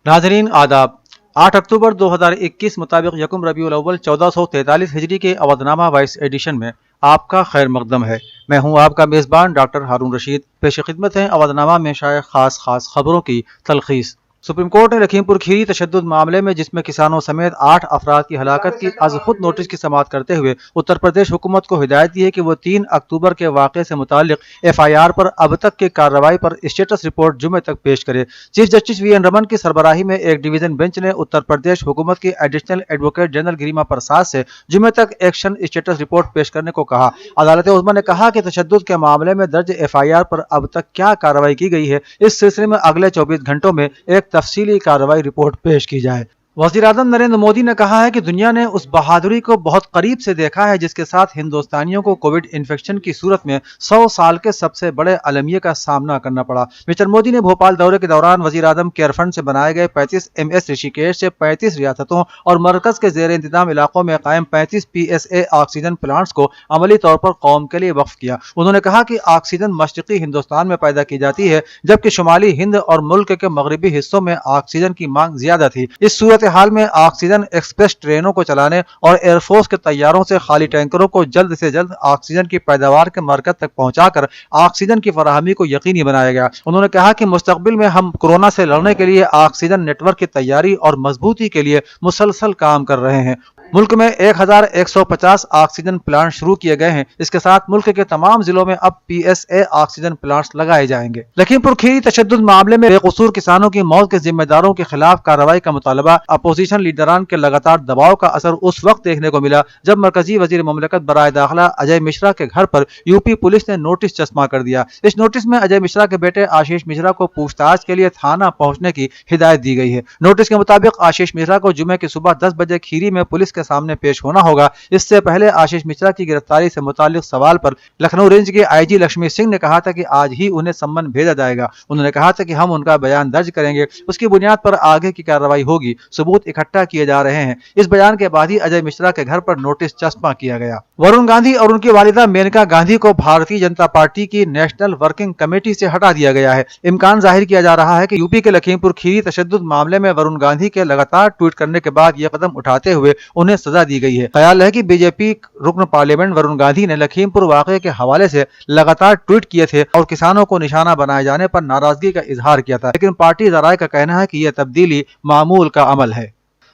नाजरीन आदाब। 8 अक्टूबर 2021 मुताबिक यकम रबीउल अव्वल 1443 हिजरी के अवधनामा वाइस एडिशन में आपका खैर मकदम है। मैं हूं आपका मेज़बान डॉक्टर हारून रशीद। पेश खिदमत है अवधनामा में शाये खास खबरों की तलखीस। सुप्रीम कोर्ट ने लखीमपुर खीरी तशद्दुद मामले में जिसमें किसानों समेत 8 अफराद की हलाकत की आज खुद नोटिस की समाअत करते हुए उत्तर प्रदेश हुकूमत को हिदायत दी है कि वो 3 अक्टूबर के वाक़े से मुताल्लिक FIR पर अब तक की कार्रवाई पर स्टेटस रिपोर्ट जुमे तक पेश करे। चीफ जस्टिस VN रमन की सरबराही में एक डिवीजन बेंच ने उत्तर प्रदेश हुकूमत की एडिशनल एडवोकेट जनरल गरिमा प्रसाद से जुमे तक एक्शन स्टेटस रिपोर्ट पेश करने को कहा। अदालत उज़्मा ने कहा कि तशद्दुद के मामले में दर्ज FIR पर अब तक क्या कार्रवाई की गई है, इस सिलसिले में अगले 24 घंटों में एक तफसीली कार्रवाई रिपोर्ट पेश की जाए। वज़ीर-ए-आज़म नरेंद्र मोदी ने कहा है कि दुनिया ने उस बहादुरी को बहुत करीब से देखा है जिसके साथ हिंदुस्तानियों को कोविड इन्फेक्शन की सूरत में 100 साल के सबसे बड़े अलमिये का सामना करना पड़ा। मिस्टर मोदी ने भोपाल दौरे के दौरान वज़ीर-ए-आज़म केयर फंड से बनाए गए 35 MS ऋषिकेश से 35 रियासतों और मरकज के जेर इंतजाम इलाकों में कायम 35 PSA ऑक्सीजन प्लांट्स को अमली तौर पर कौम के लिए वक्फ किया। उन्होंने कहा कि ऑक्सीजन मशरिकी हिंदुस्तान में पैदा की जाती है जबकि शुमाली हिंद और मुल्क के मगरबी हिस्सों में ऑक्सीजन की मांग ज्यादा थी। इस सूरत हाल में ऑक्सीजन एक्सप्रेस ट्रेनों को चलाने और एयरफोर्स के तैयारों से खाली टैंकरों को जल्द से जल्द ऑक्सीजन की पैदावार के मरकज तक पहुंचाकर ऑक्सीजन की फराहमी को यकीनी बनाया गया। उन्होंने कहा कि मुस्तकबिल में हम कोरोना से लड़ने के लिए ऑक्सीजन नेटवर्क की तैयारी और मजबूती के लिए मुसलसल काम कर रहे हैं। मुल्क में 1150 ऑक्सीजन प्लांट शुरू किए गए हैं। इसके साथ मुल्क के तमाम जिलों में अब PSA ऑक्सीजन प्लांट्स लगाए जाएंगे। लखीमपुर खीरी तशद्दुद मामले में बेकसूर किसानों की मौत के जिम्मेदारों के खिलाफ कार्रवाई का मुतालबा अपोजिशन लीडरान के लगातार दबाव का असर उस वक्त देखने को मिला जब मरकजी वजीर मुमलिकत बराए दाखिला अजय मिश्रा के घर पर यूपी पुलिस ने नोटिस चस्पा कर दिया। इस नोटिस में अजय मिश्रा के बेटे आशीष मिश्रा को पूछताछ के लिए थाना पहुंचने की हिदायत दी गई है। नोटिस के मुताबिक आशीष मिश्रा को जुमे की सुबह 10 बजे खीरी में पुलिस के सामने पेश होना होगा। इससे पहले आशीष मिश्रा की गिरफ्तारी से मुताल्लिक सवाल पर लखनऊ रेंज के IG लक्ष्मी सिंह ने कहा था कि आज ही उन्हें सम्मन भेजा जाएगा। उन्होंने कहा था कि हम उनका बयान दर्ज करेंगे, उसकी बुनियाद पर आगे की कार्रवाई होगी। सबूत इकट्ठा किए जा रहे हैं। इस बयान के बाद ही अजय मिश्रा के घर पर नोटिस चस्पा किया गया। वरुण गांधी और उनकी वालिदा मेनका गांधी को भारतीय जनता पार्टी की नेशनल वर्किंग कमेटी से हटा दिया गया है। इम्कान जाहिर किया जा रहा है कि यूपी के लखीमपुर खीरी तशद्दुद मामले में वरुण गांधी के लगातार ट्वीट करने के बाद यह कदम उठाते हुए उन्हें सजा दी गई है। ख्याल है कि बीजेपी रुकन पार्लियामेंट वरुण गांधी ने लखीमपुर वाकये के हवाले से लगातार ट्वीट किए थे और किसानों को निशाना बनाए जाने पर नाराजगी का इजहार किया था, लेकिन पार्टी ज़राए का कहना है कि यह तब्दीली मामूल का अमल है।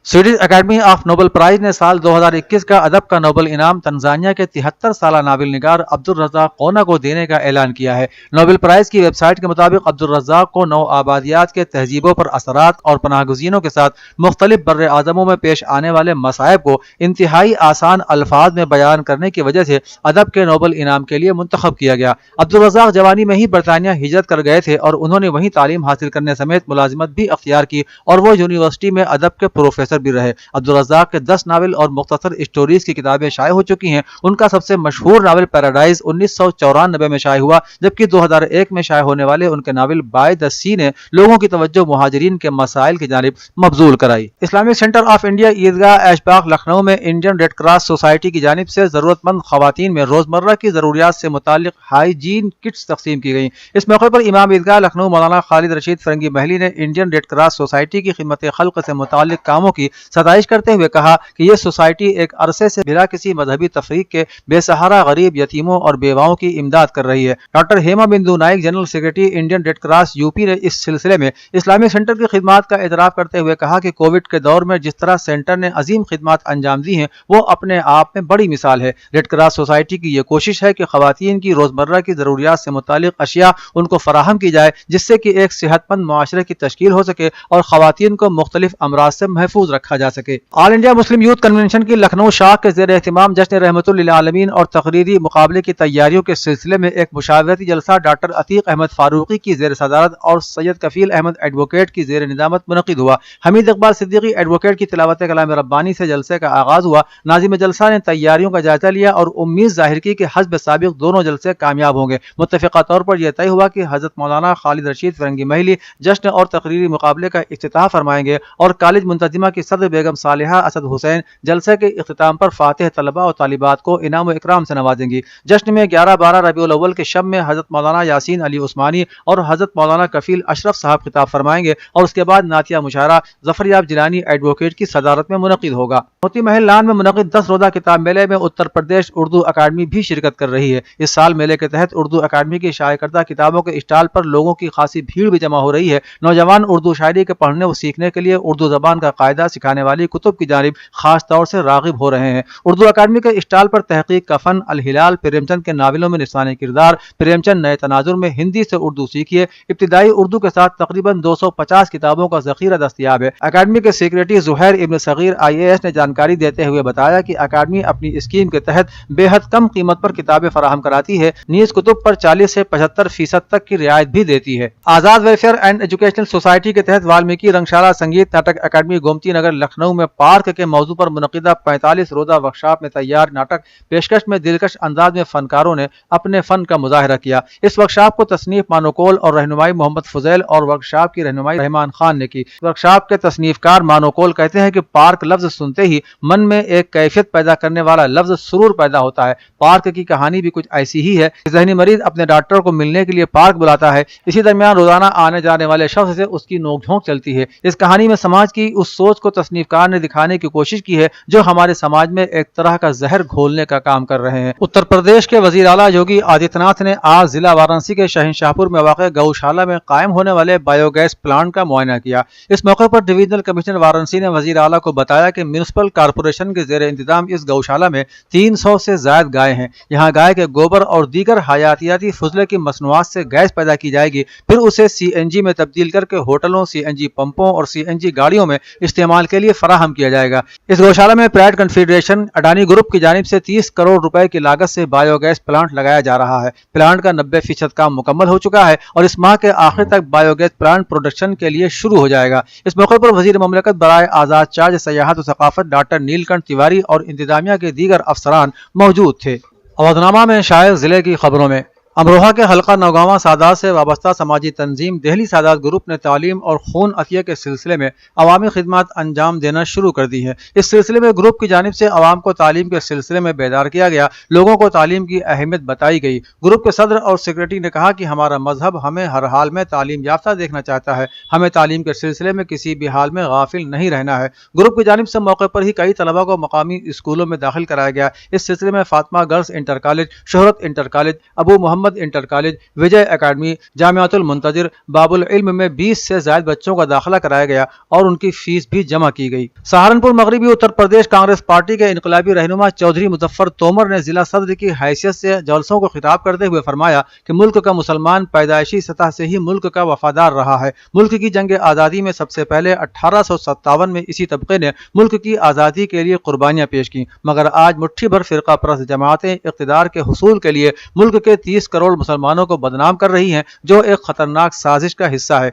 Swedish academy of Nobel prize ने साल 2021 का अदब का नोबेल इनाम तंजानिया के 73 साला नाविल निगार अब्दुल रज़्ज़ाक कोना को देने का ऐलान किया है। नोबेल प्राइज की वेबसाइट के मुताबिक अब्दुल रज़्ज़ाक को नौ आबादियात के तहजीबों पर असरात और पनाहगज़ीनों के साथ मुख्तलिफ बर्रे आज़मों में पेश आने वाले मसाइब को इंतहाई आसान अल्फाज में बयान करने की वजह से अदब के नोबेल इनाम के लिए मुंतखब किया गया। अब्दुल रज़्ज़ाक जवानी में ही बरतानिया हिजरत कर गए थे और उन्होंने वहीं तालीम हासिल करने समेत मुलाजिमत भी अख्तियार की और वो यूनिवर्सिटी में अदब के प्रोफेसर भी रहे। अब्दुल रज़्ज़ाक के 10 नावल और मुख्तसर स्टोरीज की किताबें शाये हो चुकी हैं। उनका सबसे मशहूर नावल पैराडाइज 1994 में शाये हुआ, जबकि 2001 में शाये होने वाले उनके नावल बाय द सी ने लोगों की तवज्जो मुहाजिरीन के मसाइल की जानिब मबजूल कराई। इस्लामिक सेंटर ऑफ इंडिया ईदगाह ऐशबाग लखनऊ में इंडियन रेड क्रॉस सोसाइटी की जानिब से जरूरतमंद खवातीन में रोजमर्रा की जरूरियात से मुताल्लिक हाइजीन किट्स तकसीम की गई। इस मौके पर इमाम ईदगाह लखनऊ मौलाना खालिद रशीद फरंगी महली ने इंडियन रेड क्रॉस सोसाइटी की खिदमत खल्क से मुताल्लिक कामों की सताइश करते हुए कहा कि यह सोसाइटी एक अरसे से बिना किसी मजहबी तफरीक के बेसहारा गरीब यतीमों और बेवाओं की इमदाद कर रही है। डॉक्टर हेमा बिंदु Naik general secretary Indian red cross UP ने इस सिलसिले में इस्लामिक सेंटर की खिदमात का एतराफ करते हुए कहा कि कोविड के दौर में जिस तरह सेंटर ने अजीम खिदमात अंजाम दी हैं वो अपने आप में बड़ी मिसाल है। रेड क्रॉस सोसाइटी की यह कोशिश है कि खवातीन की रोजमर्रा की जरूरियात से मुतालिक अशिया उनको फराहम की जाए जिससे कि एक सेहतमंद मुआशरे की तश्कील हो सके और खवातीन को मुख्तलिफ अमराज से महफूज रखा जा सके। All India Muslim youth convention की लखनऊ शाख के ज़ेर एहतिमाम जश्न रहमतुल लिल आलमीन और तकरीरी मुकाबले की तैयारियों के सिलसिले में एक मुशावरती जलसा डॉक्टर अतीक अहमद फारूकी की ज़ेर सदारत और सैयद कफील अहमद एडवोकेट की ज़ेर निजामत मुनक़िद हुआ। हमीद इकबाल सिद्दीकी एडवोकेट की तिलावत कलाम रब्बानी से जलसे का आगाज हुआ। नाज़िम जलसा ने तैयारियों का जायजा लिया और उम्मीद जाहिर की कि हस्ब साबिक़ दोनों जलसे कामयाब होंगे। मुत्तफ़िक़ा तौर पर यह तय हुआ कि हज़रत मौलाना खालिद रशीद फरंगी महली जश्न और तकरीरी मुकाबले का इफ्तिताह फरमाएंगे और कॉलेज मुंतज़िमा की की सदर बेगम सालिहा असद हुसैन जलसे के इख्तिताम पर फातिह तलबा और तालिबात को इनाम व इकराम से नवाजेंगी। जश्न में 11-12 रबीउल अव्वल के शब में हजरत मौलाना यासीन अली उस्मानी और हजरत मौलाना कफील अशरफ साहब खिताब फरमाएंगे और उसके बाद नातिया मुशायरा जफरयाब जिलानी एडवोकेट की सदारत में मुनक़िद होगा। मोती महल लान में मुनक़िद 10 रोज़ा किताब मेले में उत्तर प्रदेश उर्दू अकादमी भी शिरकत कर रही है। इस साल मेले के तहत उर्दू अकादमी की शाया करदा किताबों के स्टॉल पर लोगों की खासी भीड़ भी जमा हो रही है। नौजवान उर्दू शायरी के पढ़ने व सीखने के लिए उर्दू जबान का कायदा सिखाने वाली कुतुब की जानिब खास तौर से राग़िब हो रहे हैं। उर्दू अकादमी के स्टॉल पर तहकीक का फन, अल हिलाल, प्रेमचंद के नावलों में निस्वानी किरदार, प्रेमचंद नए तनाजुर में हिंदी से उर्दू सीखिए, इब्तिदाई उर्दू के साथ तकरीबन 250 किताबों का ज़ख़ीरा दस्तयाब है। अकादमी के सेक्रेटरी ज़ुहैर इब्न सगीर IAS ने जानकारी देते हुए बताया कि अकादमी अपनी स्कीम के तहत बेहद कम कीमत पर किताबें फराहम कराती है। नीज़ कुतुब पर 40 से 75% तक की रियायत भी देती है। आज़ाद वेलफेयर एंड एजुकेशनल सोसाइटी के तहत वाल्मीकि रंगशाला संगीत नाटक अकादमी गोमती नगर लखनऊ में पार्क के मौजू पर मुनक़िदा 45 रोज़ा वर्कशॉप में तैयार नाटक पेशकश में दिलकश अंदाज में फनकारों ने अपने फन का मुजाहरा किया। इस वर्कशॉप को तसनीफ मानोकोल और रहनुमाई मोहम्मद फुजैल और वर्कशॉप की रहनुमाई रहमान खान ने की। वर्कशॉप के तसनीफकार मानोकोल कहते हैं कि पार्क लफ्ज सुनते ही मन में एक कैफियत पैदा करने वाला लफ्ज सुरूर पैदा होता है। पार्क की कहानी भी कुछ ऐसी ही है। ज़हनी मरीज अपने डॉक्टर को मिलने के लिए पार्क बुलाता है। इसी दरमियान रोजाना आने जाने वाले शख्स से उसकी नोकझोंक चलती है। इस कहानी में समाज की उस सोच को तसनीफकार ने दिखाने की कोशिश की है जो हमारे समाज में एक तरह का जहर घोलने का काम कर रहे हैं। उत्तर प्रदेश के वजीर आला योगी आदित्यनाथ ने आज जिला वाराणसी के शहंशाहपुर में वाक़ गौशाला में कायम होने वाले बायोगैस प्लांट का मुआयना किया। इस मौके पर डिवीजनल कमिश्नर वाराणसी ने वजीर आला को बताया कि म्यूनिसिपल कॉरपोरेशन के जेर इंतजाम इस गौशाला में 300 से ज्यादा गाय हैं। यहाँ गाय के गोबर और दीगर हयातियाती फजले की मसनूआत से गैस पैदा की जाएगी, फिर उसे CNG में तब्दील करके होटलों, CNG पंपों और CNG गाड़ियों में इस्तेमाल के लिए फराहम किया जाएगा। इस गौशाला में प्राइड कन्फेडरेशन अडानी ग्रुप की जानिब से 30 करोड़ रुपए की लागत से बायोगैस प्लांट लगाया जा रहा है। प्लांट का 90% काम मुकम्मल हो चुका है और इस माह के आखिर तक बायोगैस प्लांट प्रोडक्शन के लिए शुरू हो जाएगा। इस मौके पर वजीर ममलकत बराए आज़ाद चार्ज सयाहत और सकाफत डॉक्टर नीलकंठ तिवारी और इंतजामिया के दीगर अफसरान मौजूद थे। अवधनामा में शायर जिले की खबरों में अमरोहा के हल्का नौगांवा सादात से वाबस्ता समाजी तंजीम दहली सादात ग्रुप ने तालीम और खून अतिया के सिलसिले में अवामी खिदमत अंजाम देना शुरू कर दी है। इस सिलसिले में ग्रुप की जानिब से अवाम को तालीम के सिलसिले में बेदार किया गया, लोगों को तालीम की अहमियत बताई गई। ग्रुप के सदर और सेक्रेटरी ने कहा कि हमारा मजहब हमें हर हाल में तालीम याफ्ता देखना चाहता है, हमें तालीम के सिलसिले में किसी भी हाल में गाफिल नहीं रहना है। ग्रुप की जानिब से मौके पर ही कई तलबा को मकामी स्कूलों में दाखिल कराया गया। इस सिलसिले में Fatima girls inter college, Shohrat inter college, Abu Mohammad inter college, Vijay अकादमी, जामियातुल मुंतजिर, बाबुल इल्म में 20 से ज्यादा बच्चों का दाखिला कराया गया और उनकी फीस भी जमा की गई। सहारनपुर मगरबी उत्तर प्रदेश कांग्रेस पार्टी के इनकलाबी रहनुमा चौधरी मुजफ्फर तोमर ने जिला सदर की हैसियत से जलसों को खिताब करते हुए फरमाया कि मुल्क का मुसलमान पैदाइशी सतह से ही मुल्क का वफादार रहा है। मुल्क की जंग आज़ादी में सबसे पहले 1857 में इसी तबके ने मुल्क की आज़ादी के लिए कुर्बानियां पेश की, मगर आज मुट्ठी भर फिरका परस्त जमातें इक़्तिदार के हुसूल के लिए मुल्क के 30 करोड़ मुसलमानों को बदनाम कर रही हैं, जो एक खतरनाक साजिश का हिस्सा है।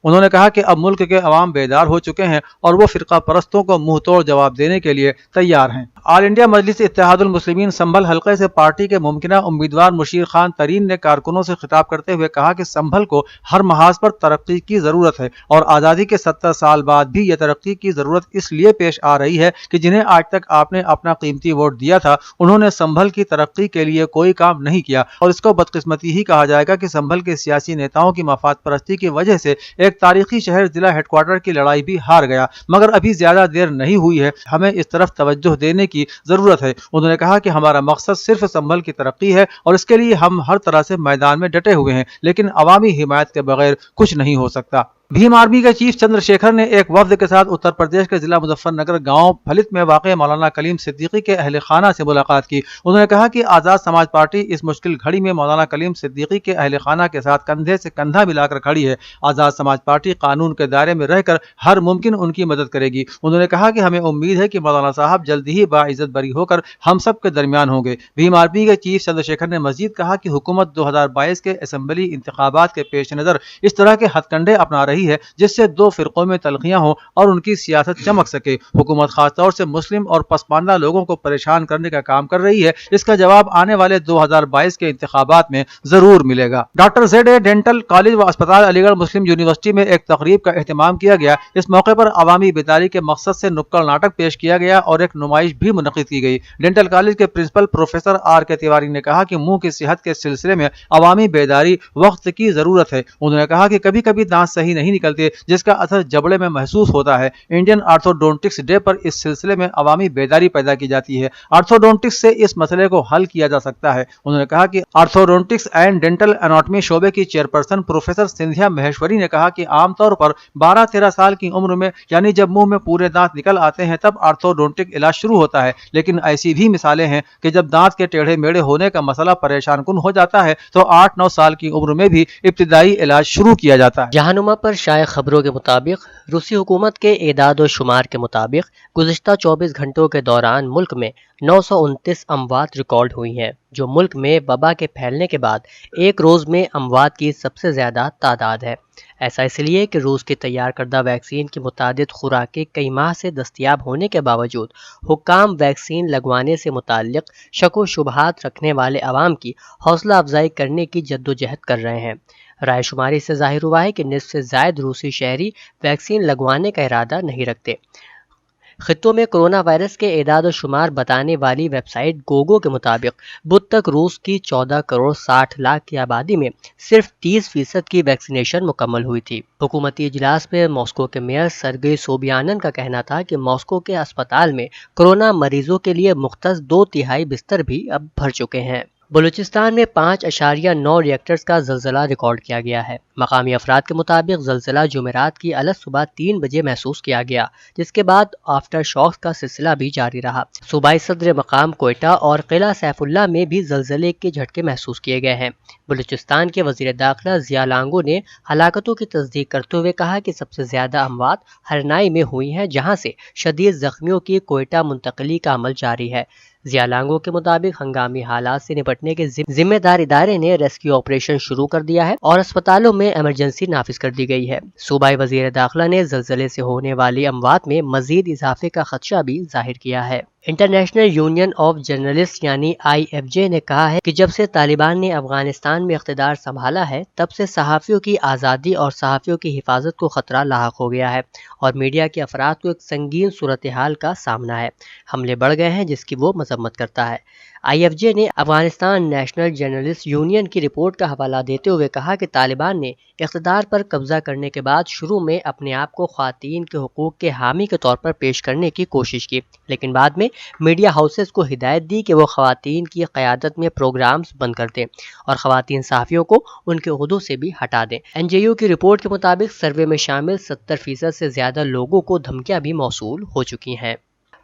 उन्होंने कहा कि अब मुल्क के अवाम बेदार हो चुके हैं और वो फिरका परस्तों को मुंह तोड़ जवाब देने के लिए तैयार हैं। ऑल इंडिया मजलिस इत्तेहादुल मुस्लिमीन संभल हलके से पार्टी के मुमकिना उम्मीदवार मुशीर खान तरीन ने कारकुनों से खिताब करते हुए कहा कि संभल को हर महाज पर तरक्की की जरूरत है और आज़ादी के 70 साल बाद भी यह तरक्की की जरूरत इसलिए पेश आ रही है कि जिन्हें आज तक आपने अपना कीमती वोट दिया था, उन्होंने संभल की तरक्की के लिए कोई काम नहीं किया और इसको बदकिस्मती ही कहा जाएगा कि संभल के सियासी नेताओं की मफाद परस्ती की वजह से एक तारीखी शहर जिला हेडक्वार्टर की लड़ाई भी हार गया, मगर अभी ज्यादा देर नहीं हुई है, हमें इस तरफ तवज्जो देने की जरूरत है। उन्होंने कहा कि हमारा मकसद सिर्फ संभल की तरक्की है और इसके लिए हम हर तरह से मैदान में डटे हुए हैं, लेकिन अवामी हिमायत के बगैर कुछ नहीं हो सकता। भीम आर्मी के चीफ चंद्रशेखर ने एक वफ्द के साथ उत्तर प्रदेश के जिला मुजफ्फरनगर गांव फलित में वाक़ मौलाना कलीम सिद्दीकी के अहल खाना से मुलाकात की। उन्होंने कहा कि आज़ाद समाज पार्टी इस मुश्किल घड़ी में मौलाना कलीम सिद्दीकी के अहल खाना के साथ कंधे से कंधा मिलाकर खड़ी है। आज़ाद समाज पार्टी कानून के दायरे में रहकर हर मुमकिन उनकी मदद करेगी। उन्होंने कहा कि हमें उम्मीद है कि मौलाना साहब जल्दी ही बाइज्जत बरी होकर हम सब के दरमियान होंगे। भीम आर्मी के चीफ चंद्रशेखर ने मजीद कहा कि हुकूमत 2022 के असम्बली इंतखाबात के पेश नज़र इस तरह के हथकंडे अपना रही رہی ہے جس سے دو فرقوں میں تلخیاں ہوں اور ان کی سیاست چمک سکے۔ حکومت خاص طور سے مسلم اور پسماندہ لوگوں کو پریشان کرنے کا کام کر رہی ہے، اس کا جواب آنے والے 2022 کے انتخابات میں ضرور ملے گا۔ Doctor Z A dental college و اسپتال علی گڑھ مسلم یونیورسٹی میں ایک تقریب کا اہتمام کیا گیا۔ اس موقع پر عوامی بیداری کے مقصد سے نکڑ ناٹک پیش کیا گیا اور ایک نمائش بھی منعقد کی گئی۔ ڈینٹل کالج کے پرنسپل پروفیسر آر کے تیواری نے کہا کہ منہ کی صحت کے سلسلے میں عوامی بیداری وقت کی ضرورت ہے۔ انہوں نے کہا کہ کبھی کبھی دانت صحیح نہیں نکلتے جس کا اثر جبڑے میں محسوس ہوتا ہے۔ انڈین آرتھوڈونٹکس ڈے پر اس سلسلے میں عوامی بیداری پیدا کی جاتی ہے۔ آرتھوڈونٹکس سے اس مسئلے کو حل کیا جا سکتا ہے۔ انہوں نے کہا کہ آرتھوڈونٹکس اینڈ ڈینٹل اناٹمی شعبے کی چیئرپرسن پروفیسر سندھیا مہیشوری نے کہا کہ عام طور پر 12-13 سال کی عمر میں یعنی جب منہ میں پورے دانت نکل آتے ہیں تب آرتھوڈونٹک علاج شروع ہوتا ہے، لیکن ایسی بھی مثالیں ہیں کہ جب دانت کے ٹیڑھے میڑھے ہونے کا مسئلہ پریشان کن ہو جاتا ہے تو 8-9 سال کی عمر میں بھی ابتدائی علاج شروع کیا جاتا ہے۔ جہانما پر شائع خبروں کے مطابق روسی حکومت کے اعداد و شمار کے مطابق گزشتہ 24 گھنٹوں کے دوران ملک میں 929 اموات ریکارڈ ہوئی ہیں، جو ملک میں وبا کے پھیلنے کے بعد ایک روز میں اموات کی سب سے زیادہ تعداد ہے۔ ایسا اس لیے کہ روس کی تیار کردہ ویکسین کی متعدد خوراکیں کئی ماہ سے دستیاب ہونے کے باوجود حکام ویکسین لگوانے سے متعلق شک و شبہات رکھنے والے عوام کی حوصلہ افزائی کرنے کی جدوجہد کر رہے ہیں۔ رائے شماری سے ظاہر ہوا ہے کہ نصف سے زائد روسی شہری ویکسین لگوانے کا ارادہ نہیں رکھتے۔ خطوں میں کرونا وائرس کے اعداد و شمار بتانے والی ویب سائٹ گوگو کے مطابق بدھ تک روس کی 14 کروڑ 60 لاکھ کی آبادی میں صرف 30% کی ویکسینیشن مکمل ہوئی تھی۔ حکومتی اجلاس میں ماسکو کے میئر سرگئی سوبیانن کا کہنا تھا کہ ماسکو کے اسپتال میں کرونا مریضوں کے لیے مختص 2/3 بستر بھی اب بھر چکے ہیں۔ بلوچستان میں 5.9 ریکٹرز کا زلزلہ ریکارڈ کیا گیا ہے۔ مقامی افراد کے مطابق زلزلہ جمعرات کی الگ صبح 3 بجے محسوس کیا گیا، جس کے بعد آفٹر شاکس کا سلسلہ بھی جاری رہا۔ صوبائی صدر مقام کوئٹہ اور قلعہ سیف اللہ میں بھی زلزلے کے جھٹکے محسوس کیے گئے ہیں۔ بلوچستان کے وزیر داخلہ ضیاء لانگو نے ہلاکتوں کی تصدیق کرتے ہوئے کہا کہ سب سے زیادہ اموات ہرنائی میں ہوئی ہیں، جہاں سے شدید زخمیوں کی کوئٹہ منتقلی کا عمل جاری ہے۔ ضیاء لانگو کے مطابق ہنگامی حالات سے نپٹنے کے ذمہ دار ادارے نے ریسکیو آپریشن شروع کر دیا ہے اور اسپتالوں میں ایمرجنسی نافذ کر دی گئی ہے۔ صوبائی وزیر داخلہ نے زلزلے سے ہونے والی اموات میں مزید اضافے کا خدشہ بھی ظاہر کیا ہے۔ انٹرنیشنل یونین آف جرنلسٹ یعنی IFJ نے کہا ہے کہ جب سے طالبان نے افغانستان میں اقتدار سنبھالا ہے تب سے صحافیوں کی آزادی اور صحافیوں کی حفاظت کو خطرہ لاحق ہو گیا ہے اور میڈیا کے افراد کو ایک سنگین صورتحال کا سامنا ہے۔ حملے بڑھ گئے ہیں جس کی وہ مذمت کرتا ہے۔ IFJ نے افغانستان نیشنل جرنلسٹ یونین کی رپورٹ کا حوالہ دیتے ہوئے کہا کہ طالبان نے اقتدار پر قبضہ کرنے کے بعد شروع میں اپنے آپ کو خواتین کے حقوق کے حامی کے طور پر پیش کرنے کی کوشش کی، لیکن بعد میں میڈیا ہاؤسز کو ہدایت دی کہ وہ خواتین کی قیادت میں پروگرامز بند کر دیں اور خواتین صحافیوں کو ان کے عہدوں سے بھی ہٹا دیں۔ NJU کی رپورٹ کے مطابق سروے میں شامل 70% سے زیادہ لوگوں کو دھمکیاں بھی موصول ہو چکی ہیں۔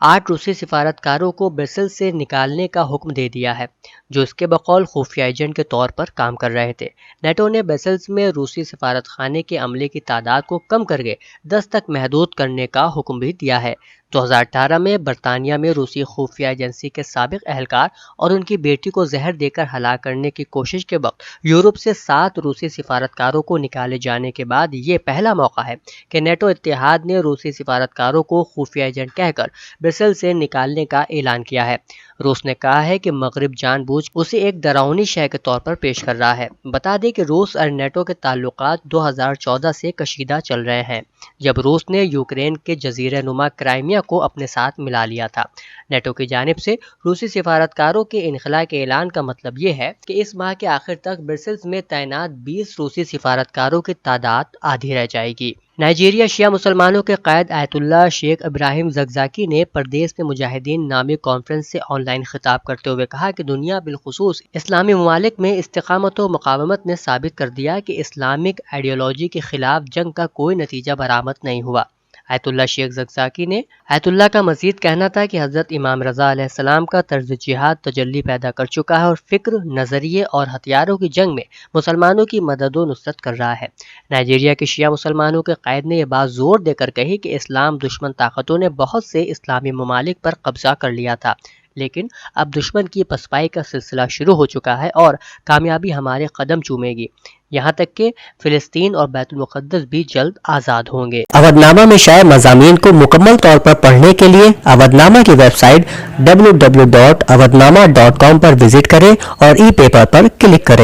8 روسی سفارتکاروں کو برسلز سے نکالنے کا حکم دے دیا ہے، جو اس کے بقول خفیہ ایجنٹ کے طور پر کام کر رہے تھے۔ نیٹو نے برسلز میں روسی سفارت خانے کے عملے کی تعداد کو کم کر کے 10 تک محدود کرنے کا حکم بھی دیا ہے۔ 2018 میں برطانیہ میں روسی خفیہ ایجنسی کے سابق اہلکار اور ان کی بیٹی کو زہر دے کر ہلاک کرنے کی کوشش کے وقت یورپ سے 7 روسی سفارتکاروں کو نکالے جانے کے بعد یہ پہلا موقع ہے کہ نیٹو اتحاد نے روسی سفارتکاروں کو خفیہ ایجنٹ کہہ کر برسل سے نکالنے کا اعلان کیا ہے۔ روس نے کہا ہے کہ مغرب جان بوجھ اسے ایک ڈراؤنی شے کے طور پر پیش کر رہا ہے۔ بتا دیں کہ روس اور نیٹو کے تعلقات 2014 سے کشیدہ چل رہے ہیں، جب روس نے یوکرین کے جزیرہ نما کرائمیا کو اپنے ساتھ ملا لیا تھا۔ نیٹو کی جانب سے روسی سفارتکاروں کے انخلاء کے اعلان کا مطلب یہ ہے کہ اس ماہ کے آخر تک برسلز میں تعینات 20 روسی سفارتکاروں کی تعداد آدھی رہ جائے گی۔ نائجیریا شیعہ مسلمانوں کے قائد آیت اللہ شیخ ابراہیم زگزاکی نے پردیس میں مجاہدین نامی کانفرنس سے آن لائن خطاب کرتے ہوئے کہا کہ دنیا بالخصوص اسلامی ممالک میں استقامت و مقاومت نے ثابت کر دیا کہ اسلامک آئیڈیالوجی کے خلاف جنگ کا کوئی نتیجہ برآمد نہیں ہوا۔ آیت اللہ شیخ زگزاکی نے آیت اللہ کا مزید کہنا تھا کہ حضرت امام رضا علیہ السلام کا طرز جہاد تجلی پیدا کر چکا ہے اور فکر، نظریے اور ہتھیاروں کی جنگ میں مسلمانوں کی مدد و نصرت کر رہا ہے۔ نائجیریا کے شیعہ مسلمانوں کے قائد نے یہ بات زور دے کر کہی کہ اسلام دشمن طاقتوں نے بہت سے اسلامی ممالک پر قبضہ کر لیا تھا، لیکن اب دشمن کی پسپائی کا سلسلہ شروع ہو چکا ہے اور کامیابی ہمارے قدم چومے گی، یہاں تک کہ فلسطین اور بیت المقدس بھی جلد آزاد ہوں گے۔ اودھ نامہ میں شائع مضامین کو مکمل طور پر پڑھنے کے لیے اودھ نامہ کی ویب سائٹ www.awadhnama.com پر وزٹ کریں اور ای پیپر پر کلک کریں۔